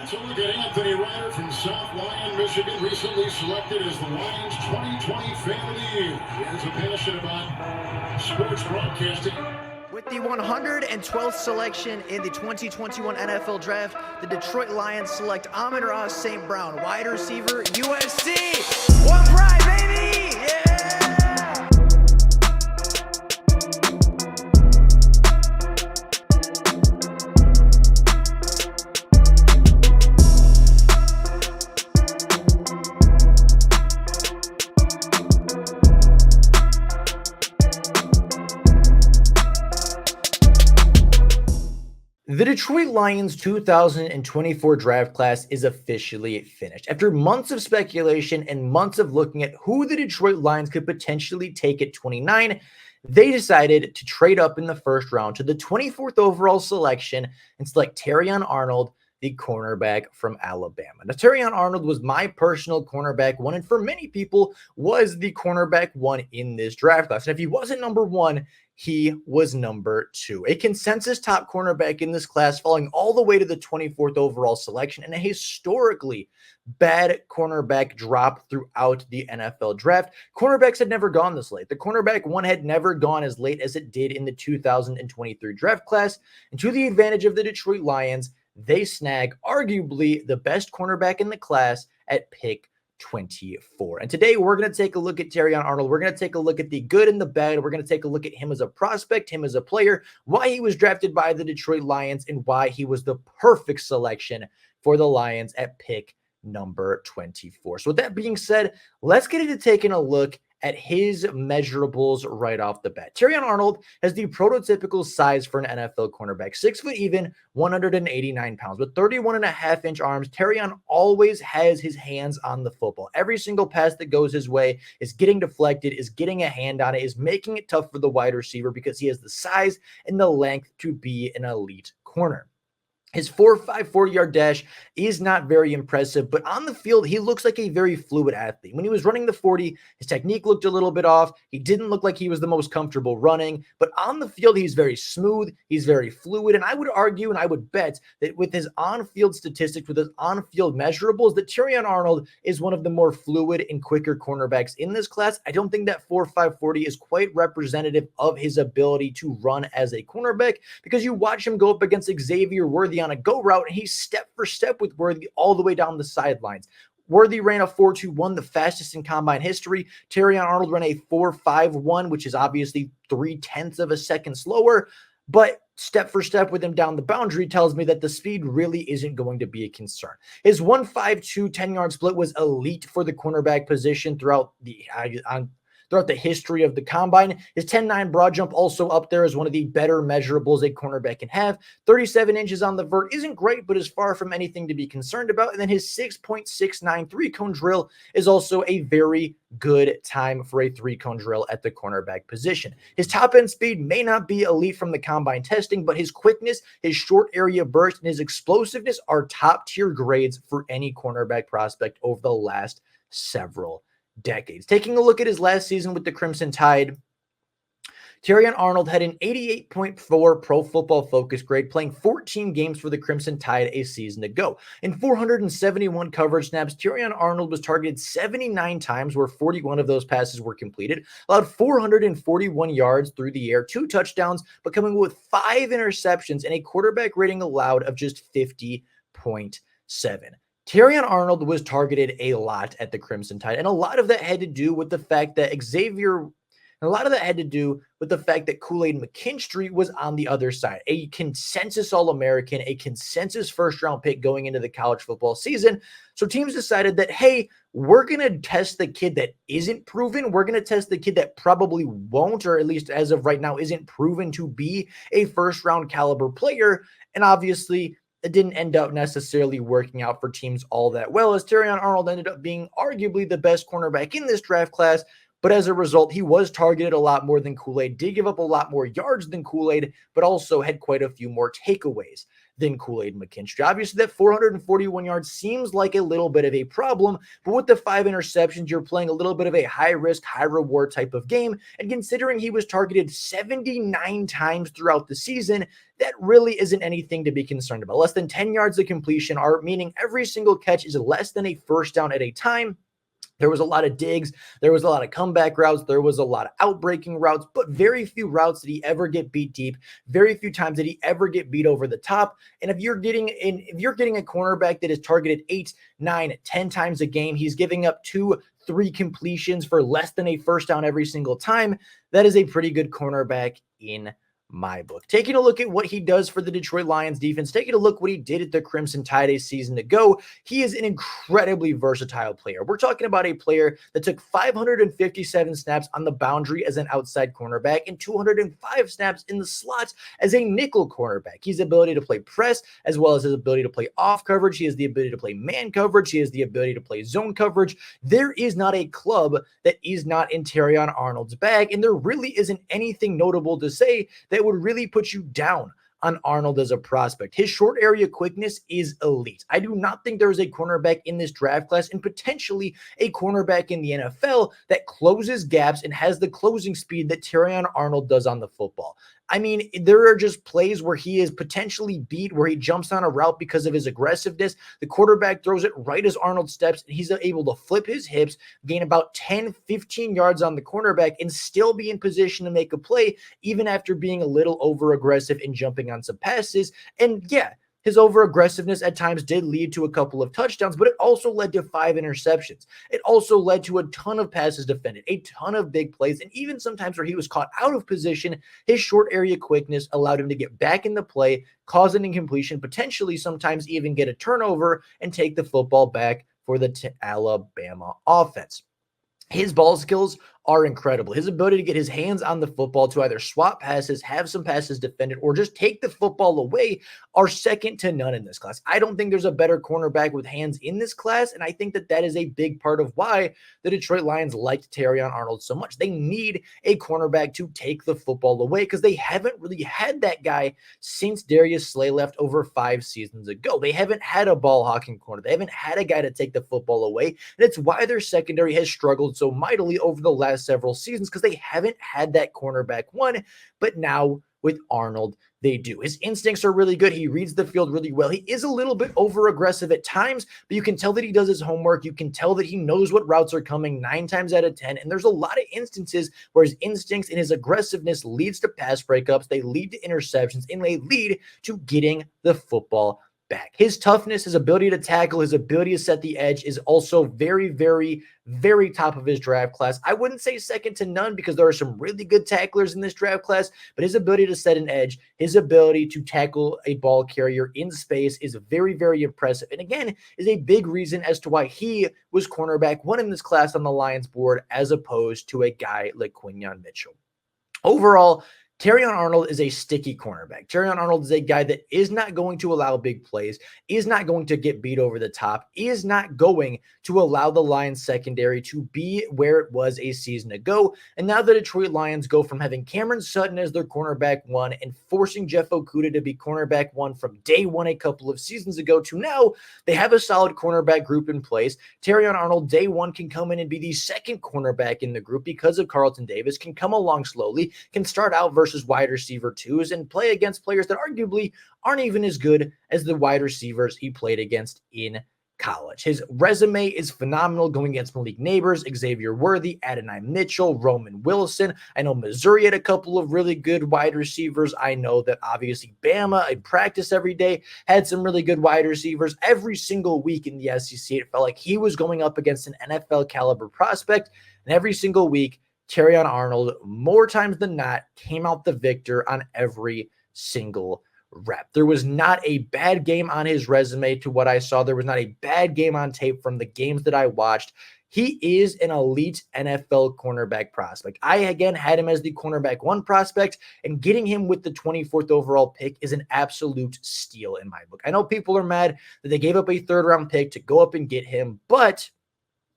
So look at Anthony Ryder from South Lyon, Michigan, recently selected as the Lions 2020 Fan of the Year. He has a passion about sports broadcasting. With the 112th selection in the 2021 NFL Draft, the Detroit Lions select Amon-Ra St. Brown, wide receiver, USC. One pride, baby! Yeah! The Detroit Lions 2024 draft class is officially finished. After months of speculation and months of looking at who the Detroit Lions could potentially take at 29, they decided to trade up in the first round to the 24th overall selection and select Terrion Arnold, the cornerback from Alabama. Now, Terrion Arnold was my personal cornerback one, and for many people was the cornerback one in this draft class. And if he wasn't number one, he was number two. A consensus top cornerback in this class, falling all the way to the 24th overall selection, and a historically bad cornerback drop throughout the NFL draft. Cornerbacks had never gone this late. The cornerback one had never gone as late as it did in the 2023 draft class. And to the advantage of the Detroit Lions, they snag arguably the best cornerback in the class at pick 24. And today we're going to take a look at Terrion Arnold. We're going to take a look at the good and the bad. We're going to take a look at him as a prospect, him as a player, why he was drafted by the Detroit Lions, and why he was the perfect selection for the Lions at pick number 24. So with that being said, let's get into taking a look at his measurables right off the bat. Terrion Arnold has the prototypical size for an NFL cornerback, 6 foot even, 189 pounds. With 31.5-inch arms, Terrion always has his hands on the football. Every single pass that goes his way is getting deflected, is getting a hand on it, is making it tough for the wide receiver because he has the size and the length to be an elite corner. His 4.5 40-yard dash is not very impressive, but on the field, he looks like a very fluid athlete. When he was running the 40, his technique looked a little bit off. He didn't look like he was the most comfortable running, but on the field, he's very smooth. He's very fluid, and I would argue and I would bet that with his on-field statistics, with his on-field measurables, that Terrion Arnold is one of the more fluid and quicker cornerbacks in this class. I don't think that 4.5 40 is quite representative of his ability to run as a cornerback, because you watch him go up against Xavier Worthy on a go route, and he's step for step with Worthy all the way down the sidelines. Worthy ran a 4.21, the fastest in combine history. Terrion Arnold ran a 4.51, which is obviously 0.3 of a second slower, but step for step with him down the boundary tells me that the speed really isn't going to be a concern. His 1.52 10-yard split was elite for the cornerback position throughout the history of the combine. His 10.9 broad jump also up there as one of the better measurables a cornerback can have. 37 inches on the vert isn't great, but is far from anything to be concerned about. And then his 6.69 three-cone drill is also a very good time for a three-cone drill at the cornerback position. His top-end speed may not be elite from the combine testing, but his quickness, his short area burst, and his explosiveness are top-tier grades for any cornerback prospect over the last several decades. Taking a look at his last season with the Crimson Tide, Terrion Arnold had an 88.4 Pro Football Focus grade, playing 14 games for the Crimson Tide a season ago. In 471 coverage snaps, Terrion Arnold was targeted 79 times, where 41 of those passes were completed, allowed 441 yards through the air, 2 touchdowns, but coming with 5 interceptions and a quarterback rating allowed of just 50.7. Terrion Arnold was targeted a lot at the Crimson Tide, and a lot of that had to do with the fact that Kool-Aid McKinstry was on the other side, a consensus All-American, a consensus first-round pick going into the college football season. So teams decided that, hey, we're going to test the kid that isn't proven. We're going to test the kid that probably won't, or at least as of right now, isn't proven to be a first-round caliber player. And obviously, it didn't end up necessarily working out for teams all that well, as Terrion Arnold ended up being arguably the best cornerback in this draft class. But as a result, he was targeted a lot more than Kool-Aid, did give up a lot more yards than Kool-Aid, but also had quite a few more takeaways than Kool-Aid McKinstry. Obviously, that 441 yards seems like a little bit of a problem, but with the 5 interceptions, you're playing a little bit of a high-risk, high-reward type of game. And considering he was targeted 79 times throughout the season, that really isn't anything to be concerned about. Less than 10 yards of completion are meaning every single catch is less than a first down at a time. There was a lot of digs. There was a lot of comeback routes. There was a lot of outbreaking routes, but very few routes did he ever get beat deep. Very few times did he ever get beat over the top. And if you're getting a cornerback that is targeted 8, 9, 10 times a game, he's giving up 2, 3 completions for less than a first down every single time. That is a pretty good cornerback in my book. Taking a look at what he does for the Detroit Lions defense, taking a look what he did at the Crimson Tide a season ago, he is an incredibly versatile player. We're talking about a player that took 557 snaps on the boundary as an outside cornerback and 205 snaps in the slots as a nickel cornerback. His ability to play press as well as his ability to play off coverage. He has the ability to play man coverage. He has the ability to play zone coverage. There is not a club that is not in Terrion Arnold's bag, and there really isn't anything notable to say that would really put you down on Arnold as a prospect. His short area quickness is elite. I do not think there is a cornerback in this draft class and potentially a cornerback in the NFL that closes gaps and has the closing speed that Terrion Arnold does on the football. I mean, there are just plays where he is potentially beat, where he jumps on a route because of his aggressiveness. The quarterback throws it right as Arnold steps, and he's able to flip his hips, gain about 10, 15 yards on the cornerback, and still be in position to make a play, even after being a little over-aggressive and jumping on some passes. And yeah, his over-aggressiveness at times did lead to a couple of touchdowns, but it also led to 5 interceptions. It also led to a ton of passes defended, a ton of big plays, and even sometimes where he was caught out of position, his short area quickness allowed him to get back in the play, cause an incompletion, potentially sometimes even get a turnover, and take the football back for the Alabama offense. His ball skills are incredible. His ability to get his hands on the football to either swap passes, have some passes defended, or just take the football away are second to none in this class. I don't think there's a better cornerback with hands in this class, and I think that that is a big part of why the Detroit Lions liked Terrion Arnold so much. They need a cornerback to take the football away because they haven't really had that guy since Darius Slay left over 5 seasons ago. They haven't had a ball-hawking corner. They haven't had a guy to take the football away, and it's why their secondary has struggled so mightily over the last several seasons because they haven't had that cornerback one, but now with Arnold, they do. His instincts are really good. He reads the field really well. He is a little bit over aggressive at times, but you can tell that he does his homework. You can tell that he knows what routes are coming 9 times out of 10. And there's a lot of instances where his instincts and his aggressiveness leads to pass breakups. They lead to interceptions, and they lead to getting the football back. His toughness, his ability to tackle, his ability to set the edge is also very, very, very top of his draft class. I wouldn't say second to none because there are some really good tacklers in this draft class, but his ability to set an edge, his ability to tackle a ball carrier in space is very, very impressive. And again, is a big reason as to why he was cornerback 1 in this class on the Lions board as opposed to a guy like Quinyon Mitchell. Overall, Terrion Arnold is a sticky cornerback. Terrion Arnold is a guy that is not going to allow big plays, is not going to get beat over the top, is not going to allow the Lions secondary to be where it was a season ago. And now the Detroit Lions go from having Cameron Sutton as their cornerback 1 and forcing Jeff Okudah to be cornerback 1 from day 1 a couple of seasons ago to now they have a solid cornerback group in place. Terrion Arnold day 1 can come in and be the second cornerback in the group because of Carlton Davis, can come along slowly, can start out versus wide receiver 2s and play against players that arguably aren't even as good as the wide receivers he played against in college. His resume is phenomenal, going against Malik Neighbors, Xavier Worthy, Adonai Mitchell, Roman Wilson. I know Missouri had a couple of really good wide receivers. I know that obviously Bama in practice every day had some really good wide receivers. Every single week in the SEC, it felt like he was going up against an NFL caliber prospect, and every single week Terrion Arnold, more times than not, came out the victor on every single rep. There was not a bad game on his resume to what I saw. There was not a bad game on tape from the games that I watched. He is an elite NFL cornerback prospect. I, again, had him as the cornerback 1 prospect, and getting him with the 24th overall pick is an absolute steal in my book. I know people are mad that they gave up a 3rd-round pick to go up and get him, but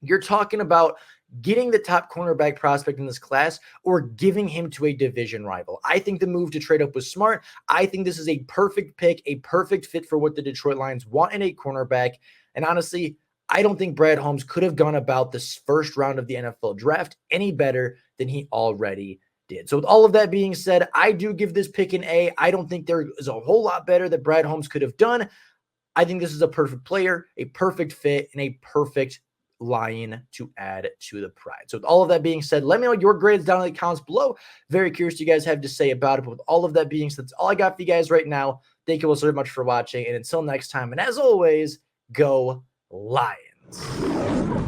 you're talking about getting the top cornerback prospect in this class or giving him to a division rival. I think the move to trade up was smart. I think this is a perfect pick, a perfect fit for what the Detroit Lions want in a cornerback. And honestly, I don't think Brad Holmes could have gone about this first round of the NFL draft any better than he already did. So with all of that being said, I do give this pick an A. I don't think there is a whole lot better that Brad Holmes could have done. I think this is a perfect player, a perfect fit, and a perfect Lion to add to the pride. So with all of that being said, let me know your grades down in the comments below. Very curious what you guys have to say about it. But with all of that being said, that's all I got for you guys right now. Thank you all so much for watching. And until next time, and as always, go Lions.